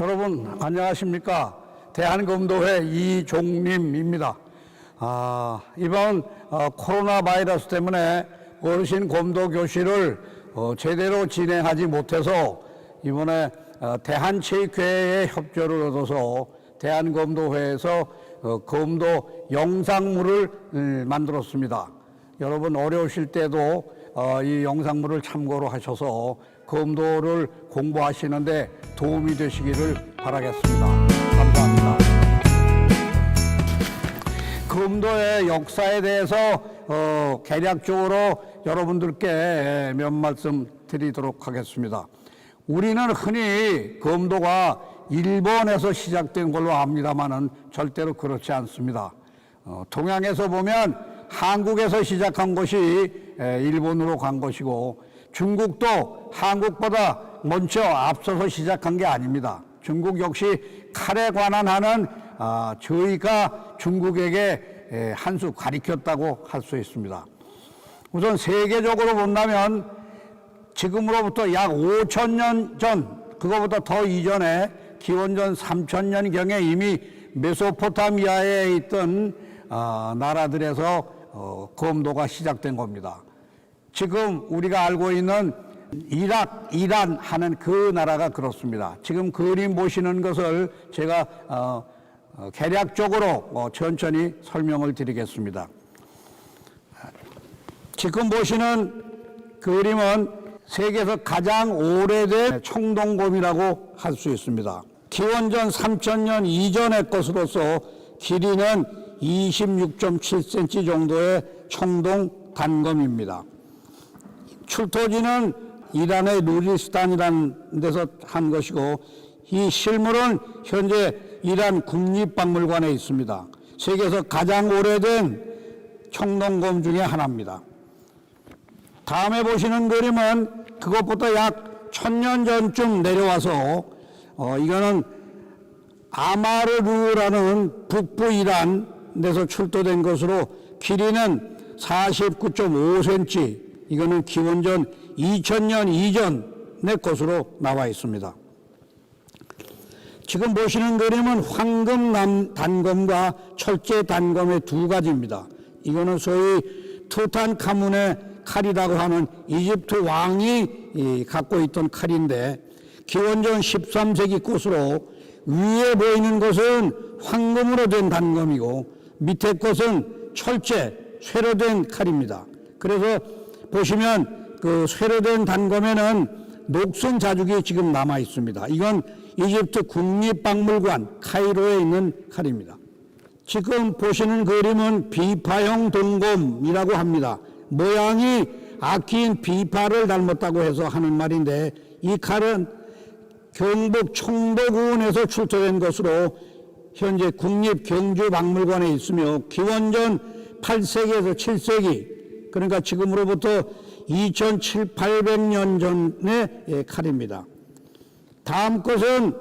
여러분 안녕하십니까? 대한검도회 이종림입니다. 이번 코로나 바이러스 때문에 어르신 검도 교실을 제대로 진행하지 못해서 이번에 대한체육회의 협조를 얻어서 대한검도회에서 검도 영상물을 만들었습니다. 여러분 어려우실 때도 이 영상물을 참고로 하셔서 검도를 공부하시는데 도움이 되시기를 바라겠습니다. 감사합니다. 검도의 역사에 대해서 개략적으로 여러분들께 몇 말씀 드리도록 하겠습니다. 우리는 흔히 검도가 일본에서 시작된 걸로 압니다만은 절대로 그렇지 않습니다. 동양에서 보면 한국에서 시작한 것이 일본으로 간 것이고, 중국도 한국보다 먼저 앞서서 시작한 게 아닙니다. 중국 역시 칼에 관한 하는 저희가 중국에게 한 수 가르쳤다고 할 수 있습니다. 우선 세계적으로 본다면 지금으로부터 약 5,000년 전, 그거보다 더 이전에 기원전 3,000년경에 이미 메소포타미아에 있던 나라들에서 검도가 시작된 겁니다. 지금 우리가 알고 있는 이락, 이란 하는 그 나라가 그렇습니다. 지금 그림 보시는 것을 제가 개략적으로 천천히 설명을 드리겠습니다. 지금 보시는 그림은 세계에서 가장 오래된 청동검이라고 할 수 있습니다. 기원전 3,000년 이전의 것으로서 길이는 26.7cm 정도의 청동 단검입니다. 출토지는 이란의 누리스탄이라는 데서 한 것이고, 이 실물은 현재 이란 국립박물관에 있습니다. 세계에서 가장 오래된 청동검 중에 하나입니다. 다음에 보시는 그림은 그것보다 약 1,000년 전쯤 내려와서 이거는 아마르루라는 북부 이란에서 출토된 것으로 길이는 49.5cm, 이거는 기원전 2000년 이전의 것으로 나와 있습니다. 지금 보시는 그림은 황금 단검과 철제 단검의 두 가지입니다. 이거는 소위 투탄카문의 칼이라고 하는 이집트 왕이 갖고 있던 칼인데, 기원전 13세기 것으로 위에 보이는 것은 황금으로 된 단검이고 밑에 것은 철제, 쇠로 된 칼입니다. 그래서 보시면 그 쇠로 된 단검에는 녹슨 자죽이 지금 남아 있습니다. 이건 이집트 국립박물관 카이로에 있는 칼입니다. 지금 보시는 그림은 비파형 동검이라고 합니다. 모양이 악기인 비파를 닮았다고 해서 하는 말인데, 이 칼은 경북 청도군에서 출토된 것으로 현재 국립경주박물관에 있으며 기원전 8세기에서 7세기, 그러니까 지금으로부터 2,700~800년 전의 칼입니다. 다음 것은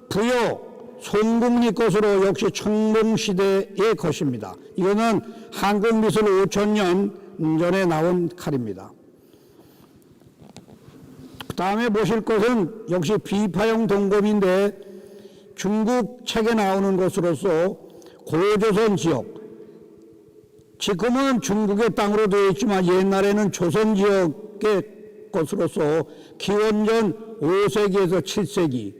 부여 송국리 것으로 역시 청동시대의 것입니다. 이거는 한국미술 5,000년 전에 나온 칼입니다. 그 다음에 보실 것은 역시 비파형 동검인데, 중국 책에 나오는 것으로서 고조선 지역, 지금은 중국의 땅으로 되어 있지만 옛날에는 조선 지역의 것으로서 기원전 5세기에서 7세기,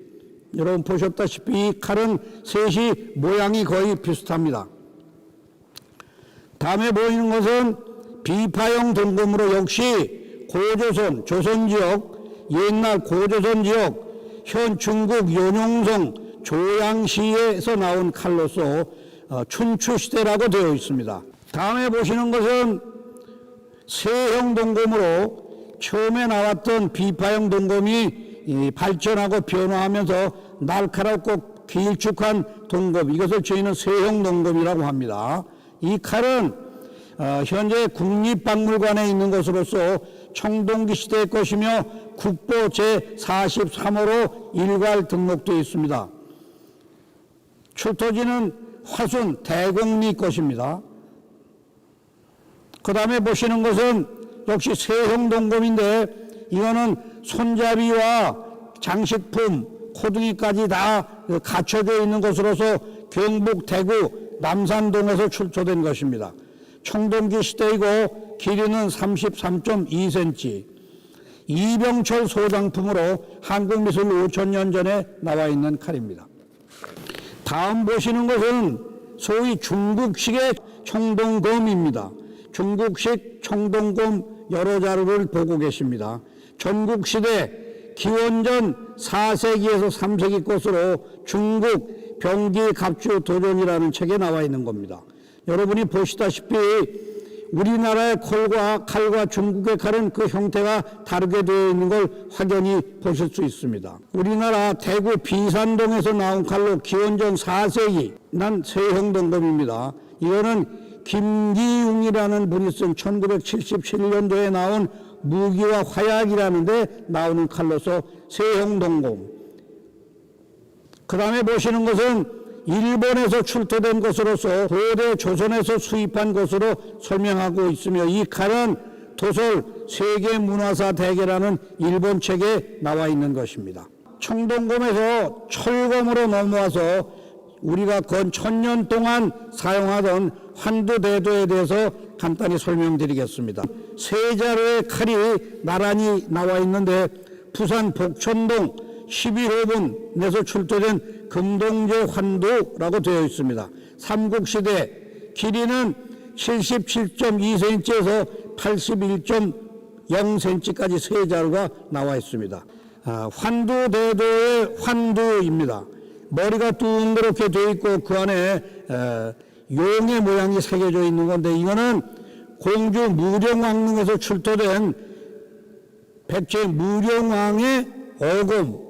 여러분 보셨다시피 이 칼은 셋이 모양이 거의 비슷합니다. 다음에 보이는 것은 비파형 동검으로 역시 고조선, 조선 지역, 옛날 고조선 지역, 현 중국 연용성 조양시에서 나온 칼로서 춘추시대라고 되어 있습니다. 다음에 보시는 것은 세형 동검으로 처음에 나왔던 비파형 동검이 발전하고 변화하면서 날카롭고 길쭉한 동검, 이것을 저희는 세형 동검이라고 합니다. 이 칼은 현재 국립박물관에 있는 것으로서 청동기 시대의 것이며 국보 제43호로 일괄 등록되어 있습니다. 출토지는 화순 대곡리 것입니다. 그 다음에 보시는 것은 역시 세형 동검인데, 이거는 손잡이와 장식품, 호등이까지 다 갖춰져 있는 것으로서 경북 대구 남산동에서 출토된 것입니다. 청동기 시대이고 길이는 33.2cm. 이병철 소장품으로 한국미술 5000년 전에 나와 있는 칼입니다. 다음 보시는 것은 소위 중국식의 청동검입니다. 중국식 청동검 여러 자료를 보고 계십니다. 전국시대 기원전 4세기에서 3세기 것으로 중국 병기 갑주 도전이라는 책에 나와 있는 겁니다. 여러분이 보시다시피 우리나라의 칼과 중국의 칼은 그 형태가 다르게 되어 있는 걸 확연히 보실 수 있습니다. 우리나라 대구 비산동에서 나온 칼로 기원전 4세기 난 세형동검입니다. 이거는 김기웅이라는 분이 쓴 1977년도에 나온 무기와 화약이라는 데 나오는 칼로서 세형동검. 그 다음에 보시는 것은 일본에서 출토된 것으로서 고대 조선에서 수입한 것으로 설명하고 있으며 이 칼은 도솔 세계문화사 대계라는 일본 책에 나와 있는 것입니다. 청동검에서 철검으로 넘어와서 우리가 건 1000년 동안 사용하던 환두대도에 대해서 간단히 설명드리겠습니다. 세 자루의 칼이 나란히 나와 있는데 부산 복천동 11호분에서 출토된 금동제 환두라고 되어 있습니다. 삼국시대 길이는 77.2cm에서 81.0cm까지 세 자루가 나와 있습니다. 환두대도의 환두입니다. 머리가 둥그렇게 되어 있고 그 안에 용의 모양이 새겨져 있는 건데 이거는 공주 무령왕릉에서 출토된 백제 무령왕의 어검,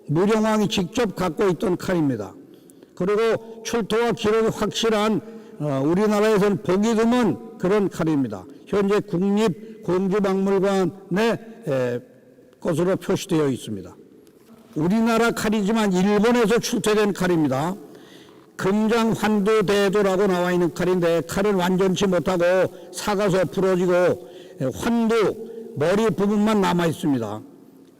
무령왕이 직접 갖고 있던 칼입니다. 그리고 출토와 기록이 확실한 우리나라에서는 보기 드문 그런 칼입니다. 현재 국립공주박물관의 것으로 표시되어 있습니다. 우리나라 칼이지만 일본에서 출토된 칼입니다. 금장환두대도라고 나와 있는 칼인데 칼은 완전치 못하고 삭아서 부러지고 환두 머리 부분만 남아 있습니다.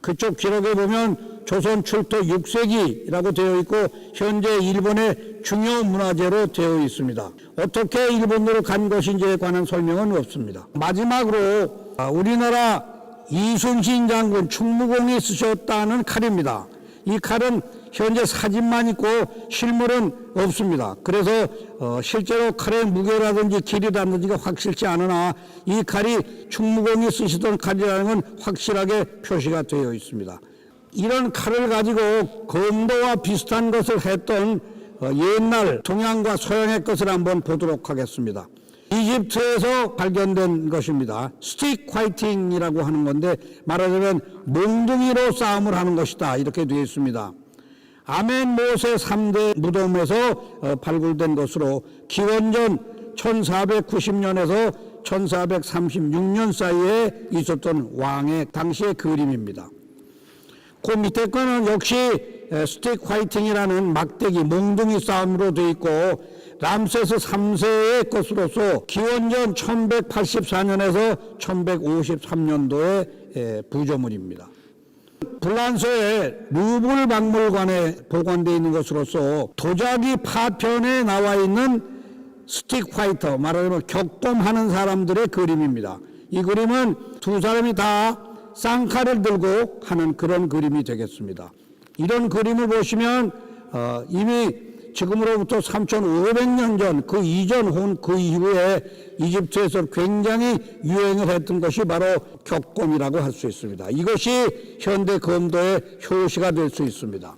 그쪽 기록에 보면 조선 출토 6세기라고 되어 있고 현재 일본의 중요 문화재로 되어 있습니다. 어떻게 일본으로 간 것인지에 관한 설명은 없습니다. 마지막으로 우리나라 이순신 장군 충무공이 쓰셨다는 칼입니다. 이 칼은 현재 사진만 있고 실물은 없습니다. 그래서 실제로 칼의 무게라든지 길이라든지가 확실치 않으나 이 칼이 충무공이 쓰시던 칼이라는 건 확실하게 표시가 되어 있습니다. 이런 칼을 가지고 검도와 비슷한 것을 했던 옛날 동양과 서양의 것을 한번 보도록 하겠습니다. 이집트에서 발견된 것입니다. 스틱 화이팅이라고 하는 건데 말하자면 몽둥이로 싸움을 하는 것이다 이렇게 되어 있습니다. 아멘 모세 3대 무덤에서 발굴된 것으로 기원전 1490년에서 1436년 사이에 있었던 왕의 당시의 그림입니다. 그 밑에 거는 역시 스틱 화이팅이라는 막대기 몽둥이 싸움으로 되어 있고 람세스 3세의 것으로서 기원전 1184년에서 1153년도의 부조물입니다. 불란서의 루블 박물관에 보관되어 있는 것으로서 도자기 파편에 나와 있는 스틱 화이터, 말하자면 격dom하는 사람들의 그림입니다. 이 그림은 두 사람이 다 쌍칼을 들고 하는 그런 그림이 되겠습니다. 이런 그림을 보시면 이미 지금으로부터 3500년 전, 그 이전 혹은 그 이후에 이집트에서 굉장히 유행을 했던 것이 바로 격검이라고 할 수 있습니다. 이것이 현대 검도의 효시가 될 수 있습니다.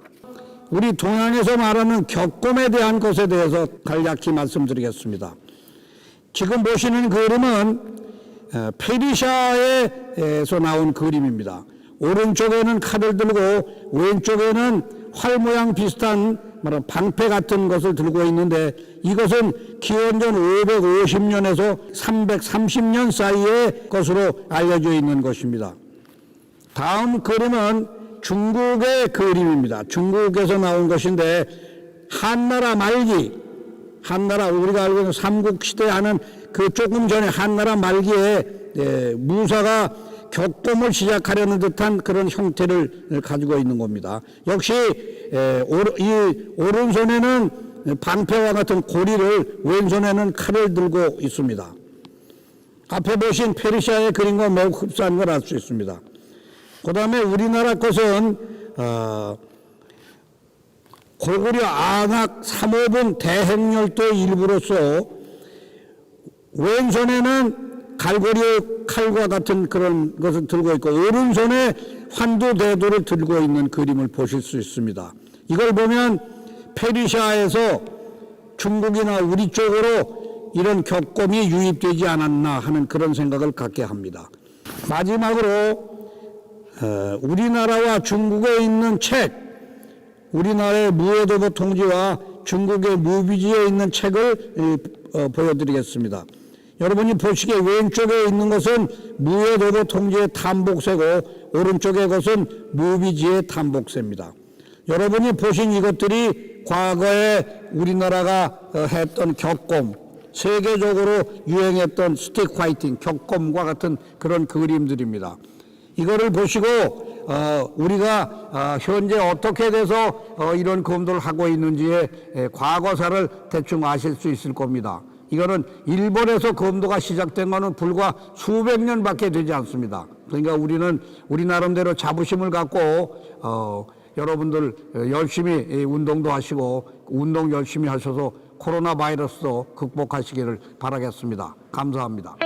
우리 동양에서 말하는 격검에 대한 것에 대해서 간략히 말씀드리겠습니다. 지금 보시는 그림은 페르시아에서 나온 그림입니다. 오른쪽에는 칼을 들고 왼쪽에는 활 모양 비슷한 방패 같은 것을 들고 있는데 이것은 기원전 550년에서 330년 사이의 것으로 알려져 있는 것입니다. 다음 그림은 중국의 그림입니다. 중국에서 나온 것인데 한나라 말기, 한나라 우리가 알고 있는 삼국시대 하는 그 조금 전에 한나라 말기에 무사가 격동을 시작하려는 듯한 그런 형태를 가지고 있는 겁니다. 역시 이 오른손에는 방패와 같은 고리를, 왼손에는 칼을 들고 있습니다. 앞에 보신 페르시아의 그림과 매우 흡사한 걸 알 수 있습니다. 그 다음에 우리나라 것은 고구려 안악 3호분 대행열도의 일부로서 왼손에는 갈고리 칼과 같은 그런 것을 들고 있고 오른손에 환두대도를 들고 있는 그림을 보실 수 있습니다. 이걸 보면 페르시아에서 중국이나 우리 쪽으로 이런 격검이 유입되지 않았나 하는 그런 생각을 갖게 합니다. 마지막으로 우리나라와 중국에 있는 책, 우리나라의 무해도보 통지와 중국의 무비지에 있는 책을 보여드리겠습니다. 여러분이 보시기에 왼쪽에 있는 것은 무해도보 통지의 탐복세고 오른쪽의 것은 무비지의 탐복세입니다. 여러분이 보신 이것들이 과거에 우리나라가 했던 격검, 세계적으로 유행했던 스틱 파이팅, 격검과 같은 그런 그림들입니다. 이거를 보시고 우리가 현재 어떻게 돼서 이런 검도를 하고 있는지의 과거사를 대충 아실 수 있을 겁니다. 이거는 일본에서 검도가 시작된 것은 불과 수백 년밖에 되지 않습니다. 그러니까 우리는 우리 나름대로 자부심을 갖고 여러분들 열심히 운동도 하시고 운동 열심히 하셔서 코로나 바이러스도 극복하시기를 바라겠습니다. 감사합니다.